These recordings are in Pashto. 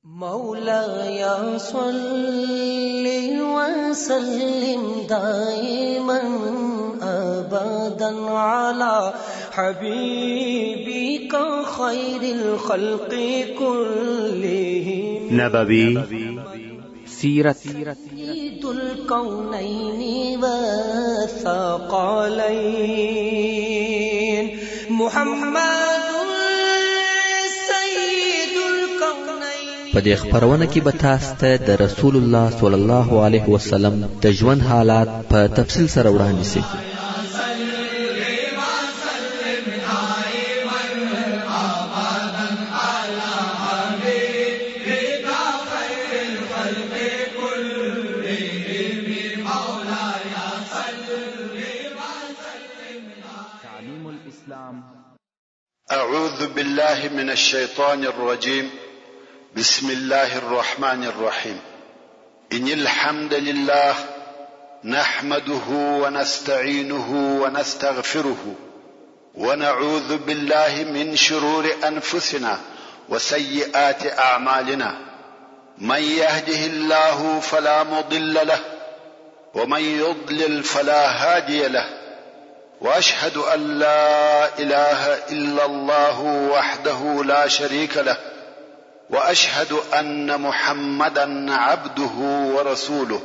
مولاي صل وسلم دائما أبدا على حبيبك خير الخلق كلهم نبوي سيرت سيد الكونين والثقلين محمد په دې خبرونه کې به تاسو ته د رسول الله صلی الله علیه وسلم د ژوند حالات په تفصیل سره وړاندې شي. تعليم الإسلام. أعوذ بالله من الشيطان الرجيم. بسم الله الرحمن الرحيم. إن الحمد لله نحمده ونستعينه ونستغفره ونعوذ بالله من شرور أنفسنا وسيئات أعمالنا. من يهده الله فلا مضل له ومن يضلل فلا هادي له. وأشهد أن لا إله إلا الله وحده لا شريك له وأشهد أن محمدا عبده ورسوله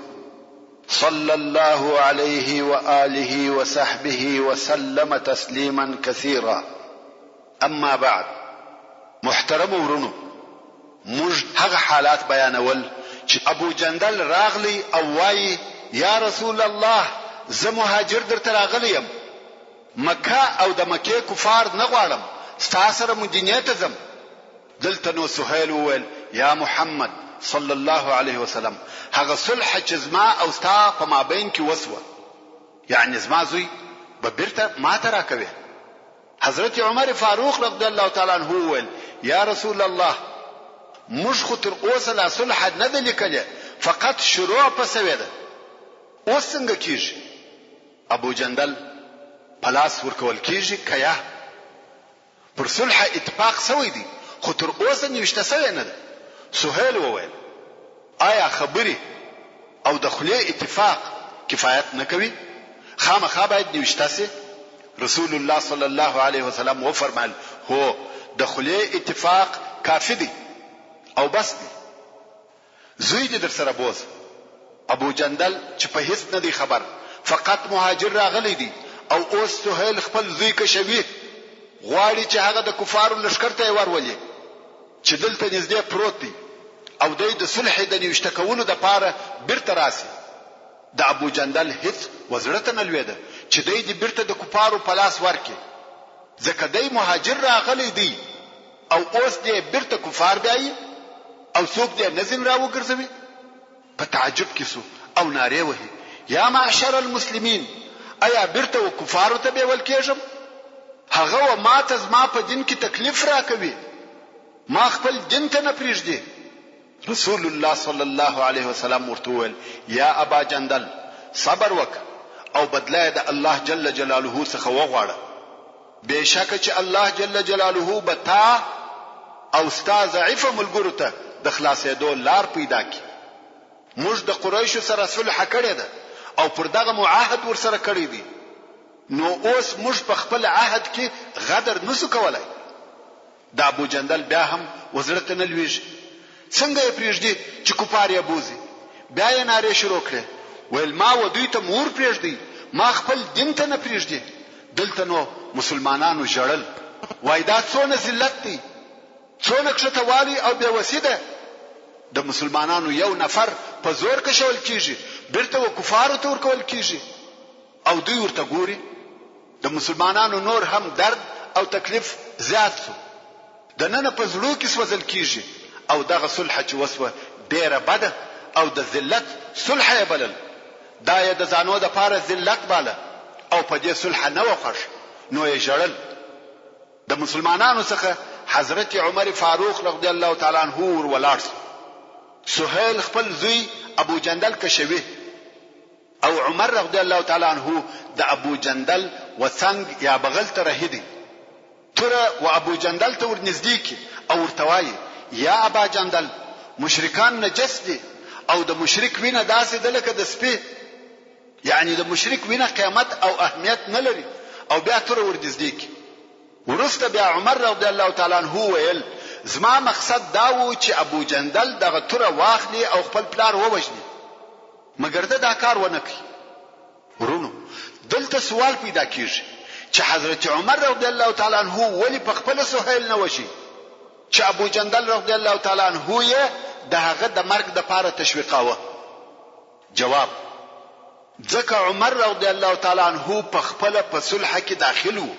صلى الله عليه وآله وصحبه وسلم تسليما كثيرا. أما بعد، محترم ورونو، موږ هغه حالات بیانول چې ابو جندل راغلی او وایي یا رسول الله زه مهاجر درته راغلی یم، مکه او د مکې کفار نه غواړم، ستا سره مدینې ته ځم. دلته نو سهیل وویل یا محمد صلی الله علیه وسلم هغه صلح چې زما او ستا په مابین کې وسوه، یعنی زما زوی به بیرته ما ته راکوي. حضرت عمر فاروق رضی الله تعالی عنہ وویل یا رسول الله موږ خو تر اوسه لا صلح نه دی لیکلی، فقط شروع پسوی ده، اوس څنګه کیږي؟ ابو جندل پلاس ورکول کیږي کیا پر صلح اتفاق سوی دی، خو تر اوسه نوشته سوی نه ده. سهیل وویل آیا خبري او د خلی اتفاق کفایت نه کوي؟ خامخا باید نوشته سي. رسول الله صلی الله علیه وسلم و فرمایل هو د خلی اتفاق کافی دی او بس دی. زوی دې در سره بوز. ابو جندل چې په هیڅ نه دی خبر، فقط مهاجر راغلی دی او اوس سهیل خپل زوی کشوي، غواړي چې هغه د کفارو لشکر ته ورولي چې دلته نږدې پروت دی او د صلح د نیوشته کولو د پاره بیرته راسي. د ابو جندل هیڅ وزړه نه لویده چې د بیرته د کفارو په لاس ورکي، ځکه د مهاجر راغلی دی او اوس د بیرته کفار بیاي او څوک د نزن راوګرځوي. په تعجب کې سو او ناره وهي یا معشر المسلمین ایا بیرته و کفارو ته بیول کېږم؟ هغه و ما ته زما په دین کې تکلیف راکوي، ما خپل دین ته نه پریږدي. رسول الله صلی الله علیه وسلم ورته وویل یا ابا جندل صبر وک او بدله د الله جل جلاله څخه وغواړه، بشکه چې الله جل جلاله به تا او ستا ضعیفه ملګرو ته د خلاصېدو لار پیدا کړي. موږ د قریشو سره صلح کړې ده او پر دغه معاهد ورسره کړی دی، نو اوس موږ په خپل عهد کې غدر نسو کولای. د ابو جندل بیا هم وزرت نه لويږي، څنګه یې پریږدي چې کفار یې بوزي؟ بیا یې ناره شروع کړه، ویل ما و دوی ته مور پریږدي، ما خپل دین ته نه پریږدي. دلته نو مسلمانانو ژړل، وای دا څونه ذلت دی، څونه کښتوالي او بې وسیده. د مسلمانانو یو نفر په زور کشول کیږي، بیرته و کفارو ته ورکول کیږي او دوی ورته ګوري. د مسلمانانو نور هم درد او تکلیف زیات شو، د نن په زړه کې سوځل کیږي او دغه صلح چې وسوه ډیره بده او د ذلت صلح یې بلل. دا یې د ځانو د پاره ذلت باله او په دې صلح نه وخښ، نو یې ژړل. د مسلمانانو څخه حضرت عمر فاروق رضی الله تعالی عنہ ور ولاړ. سهیل خپل زوی ابو جندل کشوي او عمر رضی الله تعالی عنہ د ابو جندل وڅنګ یا بغل ته رهیدي. تر و ابو جندل ته ورنږدې کی او ورته وایي یا ابا جندل مشرکان نجس دي او د مشرک وینه داسې ده لکه د سپي، یعنی د مشرک وینه قیامت او اهمیت نه لري او بیا تر ورنږدې کی. ورسته بیا عمر رضی الله تعالی عنہ ویل زما مقصد دا و چې ابو جندل دغه تر واخلي او خپل پلار ووجني، مګر دا کار ونه کړ. ورونو دلته سوال پیدا کیږي چې حضرت عمر رضی الله تعالی عنہ ولی په خپل سهیل نه وشي چې ابو جندل رضی الله تعالی عنہ یې دغه د مرګ د پاره تشویقاوه؟ جواب: ځکه عمر رضی الله تعالی عنہ په خپل په صلح کې داخل وو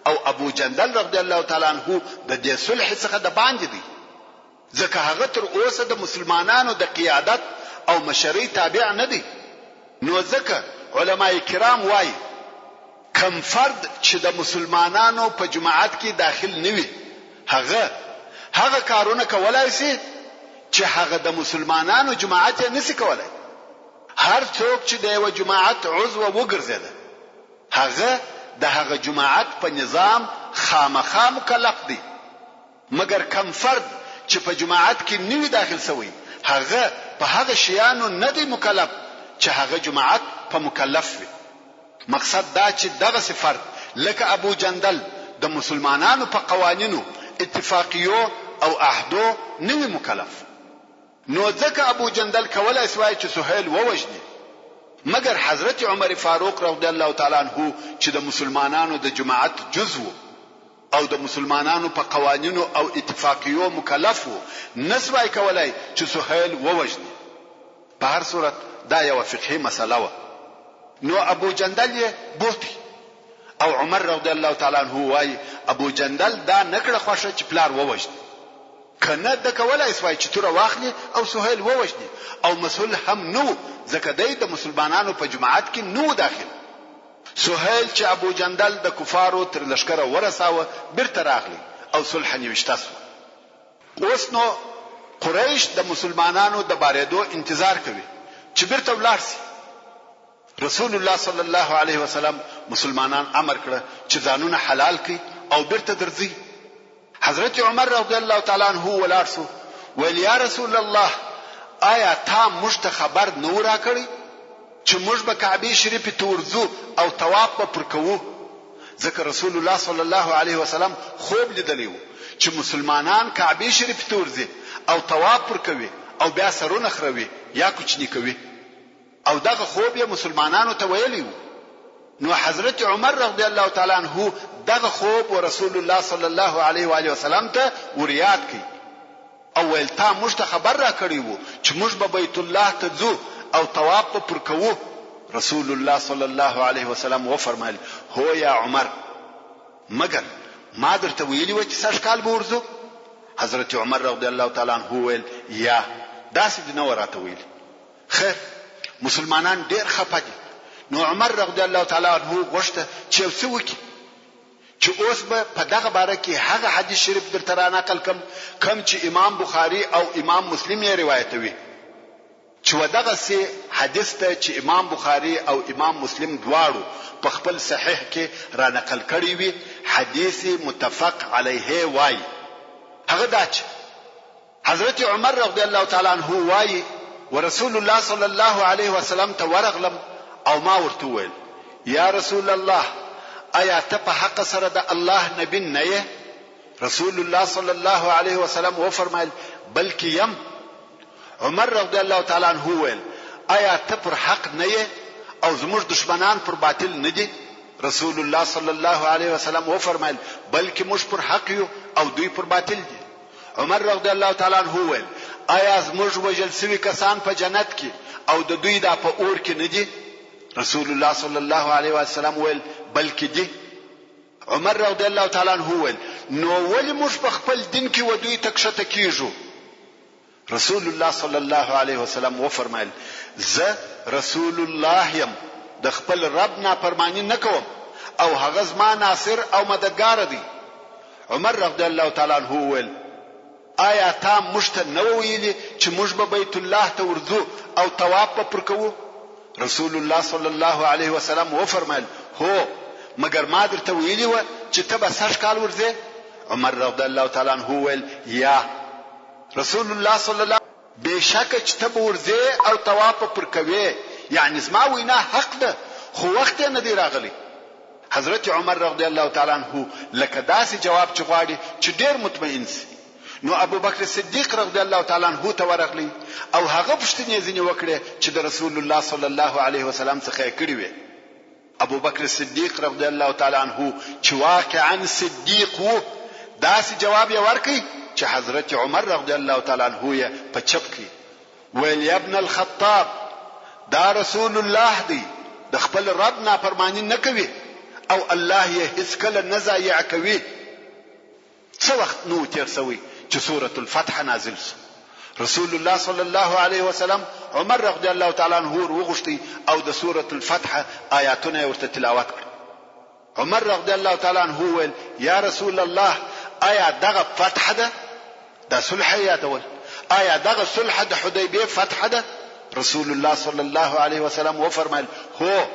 او ابو جندل رضی الله تعالی عنہ د دې صلح څخه د باندې دی، ځکه هغه تر اوسه د مسلمانانو د قیادت او مشرۍ تابع نه دی. نو ځکه علماء کرام وایي کم فرد چې د مسلمانانو په جماعت کې داخل نوي هغه کارونه کولای شي چې هغه د مسلمانانو جماعت یې نشي کولای. هر څوک چې د یو جماعت عضو وګرځي هغه جماعت په نظام خامخا مکلف دی، مګر کم فرد چې په جماعت کې نوی داخل شوی هغه په هغه شیانو نه دی مکلف چې هغه جماعت په مکلف وي. مقصد دا چې دغه فرد لکه ابو جندل د مسلمانانو په قوانینو اتفاقیو او عهدو نوی مکلف. نو ځکه ابو جندل کولای شوی چې سهیل ووجني، مگر حضرت عمر فاروق رضی الله تعالی عنہ چې د مسلمانانو د جماعت جزو او د مسلمانانو په قوانینو او اتفاقیو مکلف وو، نسوای کولای چې سهیل ووجني. په هر صورت دا یو فقهي مسله و. نو ابو جندل یې بوتي او عمر رضی الله تعالی عنہ وايي ابو جندل دا نکړه خوښه چې پلار ووجني، کنه د کولای سوای چې تر واخلي او سهیل ووجني او مسؤل هم نو ځکه د مسلمانانو په جماعت کې نو داخل. سهیل چې ابو جندل د کفارو تر لشکره ورساوه بیرته راغلی او صلح نیوشته شو. اوس نو قریش د مسلمانانو د بارېدو انتظار کوي چې بیرته ولاړ شي. رسول الله صلی الله علیه وسلم مسلمانان امر کړ چې ځانونه حلال کړي او بیرته درځي. حضرت عمر رضی الله تعالی عنہ ولاړ شو ویل یا رسول الله آیا تا موږ ته خبر نو را کړی چې موږ به کعبه شریف ته ورځو او طواف به پر کوو؟ ځکه رسول الله صلی الله علیه وسلم خوب لیدلی و چې مسلمانان کعبه شریف ته ورځي او طواف پر کوي او بیا سرونه خروي یا کوچنی کوي او دغه خوب یې مسلمانانو ته ویلی و. نو حضرت عمر رضی الله تعالی عنہ دغه خوب و رسول الله صلی الله علیه و آله وسلم ته وريات کی او ول تا موږ ته خبر را کړی وو چې موږ به بیت الله ته ځو او طواف پر کوو. رسول الله صلی الله علیه وسلم و فرمایل هو یا عمر، مگر ما درته ویلی و چې سږ کال به ورځو؟ حضرت عمر رضی الله تعالی عنہ ویل یا داسې د نو راته ویل. خیر مسلمانان ډیر خپه دي. نو عمر رضی الله تعالی عنہ غوښته چې څه وکړي چې اوس به په دغه باره کې هغه حدیث شریف درته را نقل کم چې امام بخاری او امام مسلم یې روایتوي چې ودغه سي حدیث ته چې امام بخاری او امام مسلم دواړو په خپل صحیح کې را نقل کړی وي حدیث متفق علیه وای. هغه دا چې حضرت عمر رضی الله تعالی عنہ وای ورسول الله صلی الله علیه وسلم ته ورغلم او ما ورته ویل یا رسول الله آیا ته په حق سره د الله نبی نه یې؟ رسول الله صلی الله علیه وسلم و فرمایل بلکې یم. عمر رضی الله تعالی عنہ ویل آیا ته پر حق نه یې او زموږ دشمنان پر باطل نه دي؟ رسول الله صلی الله علیه وسلم و فرمایل بلکې موږ پر حق یو او دوی پر باطل دي. عمر رضی الله تعالی عنہ ویل آیا زموږ وجل سوي کسان په جنت کې او د دوی دا په اور کې نه دي؟ رسول الله صلی الله علیه وسلم ویل بلکې دي. عمر رضی الله تعالی عنہ ویل نو ولی موږ په خپل دین کې و دوی تکشته کیږو؟ رسول الله صلی الله علیه وسلم و فرمایل زه رسول الله یم، د خپل رب نافرمانی نکوم او هغه زما ناصر او مددگار دی. عمر رضی الله تعالی عنہ ویل آیا تا مشته نو ویلی چې موږ به بیت الله ته ورځو او طواف پر کوو؟ رسول الله صلی الله علیه وسلم و فرمایل هو، مگر ما درته ویلی و چې ته به سږ کال ورځې؟ عمر رضی الله تعالی عنہ ویل یا. رسول الله صلی الله بشک چې ته ورځې او طواف پر کوي، یعنی زما وینا حق ده، خو وخت نه دی راغلی. حضرت عمر رضی الله تعالی عنہ لکه داسې جواب چې غواړي چې ډیر مطمئن سي. نو ابو بکر صدیق رضی الله تعالی عنہ ته ورغلی او هغه پوښتنې ځینې وکړې چې د رسول الله صلی الله علیه وسلم څخه یې کړې وې. ابو بکر صدیق رضی الله تعالی عنہ چې واقعا صدیق وو، داسې جواب یې ورکړي چې حضرت عمر رضی الله تعالی عنہ یې په چپ کې ویل یا ابن الخطاب، دا رسول الله دی، د خپل رب نافرمانی نه کوي او الله یې هیڅ کله نه ضایع کوي. څه وخت نو تیر شوی چې سورة الفتح نازل شو. رسول الله صلی الله علیه وسلم عمر رضی الله تعالی عنہ وغوښتي او د سورة الفتح آیاتونه ورته تلاوت کړ. عمر رضی الله تعالی عنہ ویل یا رسول الله، آیا دغه فتح ده؟ دا صلح یادول. آیا دغه صلح د حدیبیه فتح ده؟ رسول الله صلی الله علیه وسلم وفرمایل هو.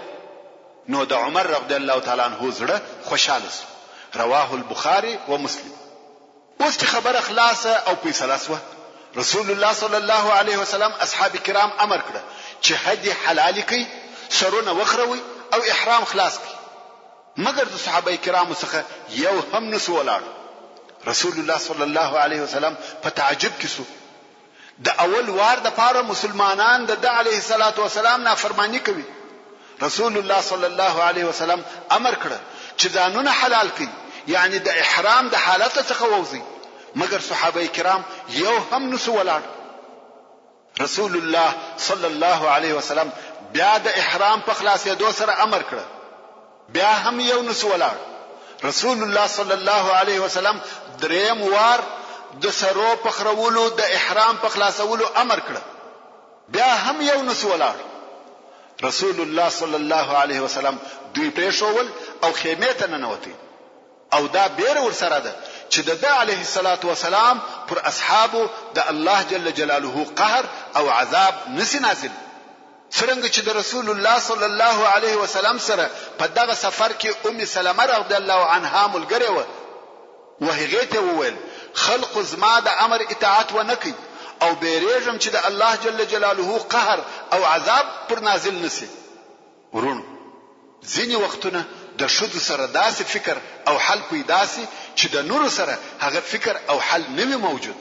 نو د عمر رضی الله تعالی عنہ زړه خوشاله شو. رواه البخاری و مسلم. اوس چې خبره خلاصه او فیصله شوه، رسول الله صلی الله علیه وسلم اصحاب کرام امر کړ چې هدي حلال کړي، سرونه وخروي او احرام خلاص کړي. مگر د صحابه کرامو څخه یو هم نسو ولاړ. رسول الله صلی الله علیه وسلم په تعجب کې شو. د اول وار د پاره مسلمانان د علیه الصلاۃ والسلام نافرمانی کوي. رسول الله صلی الله علیه وسلم امر کړ چې ځانونه حلال کړي، یعنی د احرام د حالت څخه ووځي. مگر صحابه کرام یو هم نسو ولاړ. رسول الله صلی الله علیه وسلم بیا د احرام په خلاصېدو سره امر کړ، بیا هم یو نسو ولاړ. رسول الله صلی الله علیه وسلم دریم وار د سرو په خرولو د احرام په خلاصولو امر کړ، بیا هم یو نسو ولاړ. رسول الله صلی الله علیه وسلم دوی پریښول او خیمه ته ننوتی. او دا بیر ور سره ده چې د علیه الصلاۃ والسلام پر اصحابو د الله جل جلاله قهر او عذاب نسی نازل. څنګه چې د رسول الله صلی الله علیه وسلم سره په دغه سفر کې ام سلمہ رضی الله عنها ملګری و، وهغه ته وویل خلق زما د امر اطاعت و نکي او بیریږم چې د الله جل جلاله قهر او عذاب پر نازل نسی. ورونو ځینې وختونه د شذ سره داسې فکر او حل پیدا سي چې د نور سره هغه فکر او حل نه وي موجود.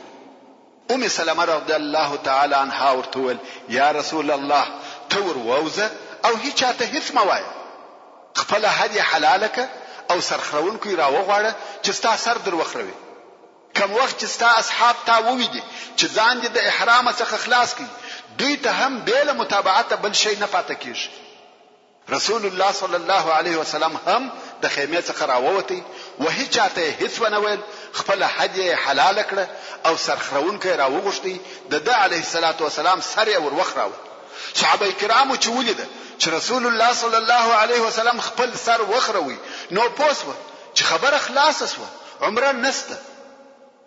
ام سلمہ رضی الله تعالی عنها ورته ویل یا رسول الله، تور ووزه او هیڅ ته هیڅ موای، خپل هدي حلالک او سرخرون کوي راوغواړه چې ستا سر در وخروي. کوم وخت چې ستا اصحاب تا وویدي چې ځان دې د احرام څخه خلاص کړي، دوی ته هم بل متابعت بل شي نه پاتې کیږي. رسول الله صلی الله علیه وسلم هم د خیمه څخه راووتی و هیڅ ته هیڅ ونه ویل، خپل هدي حلال کړ او سرخرون کوي راوغشتي. د علیه الصلاۃ والسلام سر یې ور وخراو. صحابه کرامو چې ولیده چې رسول الله صلی الله علیه وسلم خپل سر وخروي، نو پوسوه چې خبره خلاصه شوه، عمره نسته.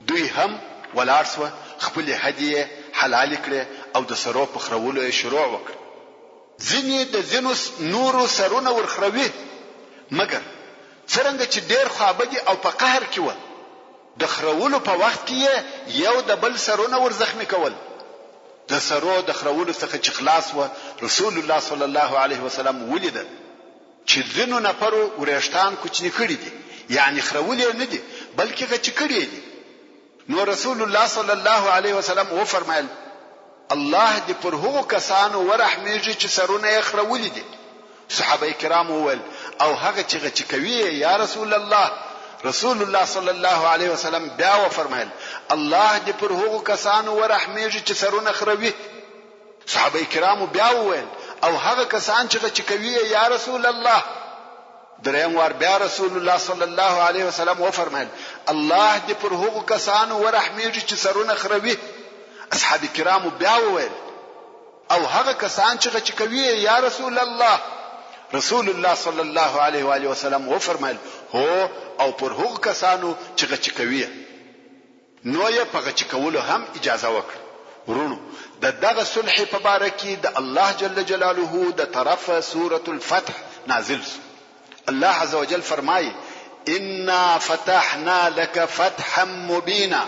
دوی هم ولاړ شوه، خپل هدي حلال کړ او د سرو په خرولو یې شروع وکړ. ځینې د ځینو نورو سرونه ورخروي، مگر څنګه چې ډېر خوابدي او په قهر کې و، د خرولو په وخت کې یو د بل سرونه ور زخمی کول. د سرو د خرولو څخه چې خلاص و، رسول الله صلی الله علیه وسلم ولیده چې ځینو نفرو ورېشتان کوچني کړي دي، یعنی خرولې نه دي بلکې غچ کړي دي. نو رسول الله صلی الله علیه وسلم و فرمایل الله دې پر هغو کسانو ورحمېږي چې سرونه یې خرولې دي. صحابه کرام وویل او هغه چې غچ کوي یا رسول الله. رسول الله صلی الله علیه وسلم بیا و فرمایل الله دې پر هغو کسانو ورحمېږي چې سرونه خروي. صحابه کرام بیا وویل او هغه کسان چې غچ کوي یا رسول الله. دریم وار بیا رسول الله صلی الله علیه وسلم و فرمایل الله دې پر هغو کسانو ورحمېږي چې سرونه خروي. اصحاب کرام بیا وویل او هغه کسان چې غچ کوي یا رسول الله. رسول الله صلی الله علیه و آله وسلم و فرمایل هو او پر هغو کسانو چې غچ کوي. نو یې په غچ کولو هم اجازه وکړه. ورونو د دغه صلح په باره کې د الله جل جلاله د طرفه سورة الفتح نازل شو. الله عز وجل فرمایي انا فتحنا لك فتحا مبینا.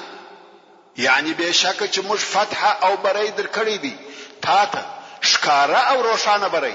یعنی بشک چې موږ فتح او بری درکړې دي تا ته ښکارا او روښانه بری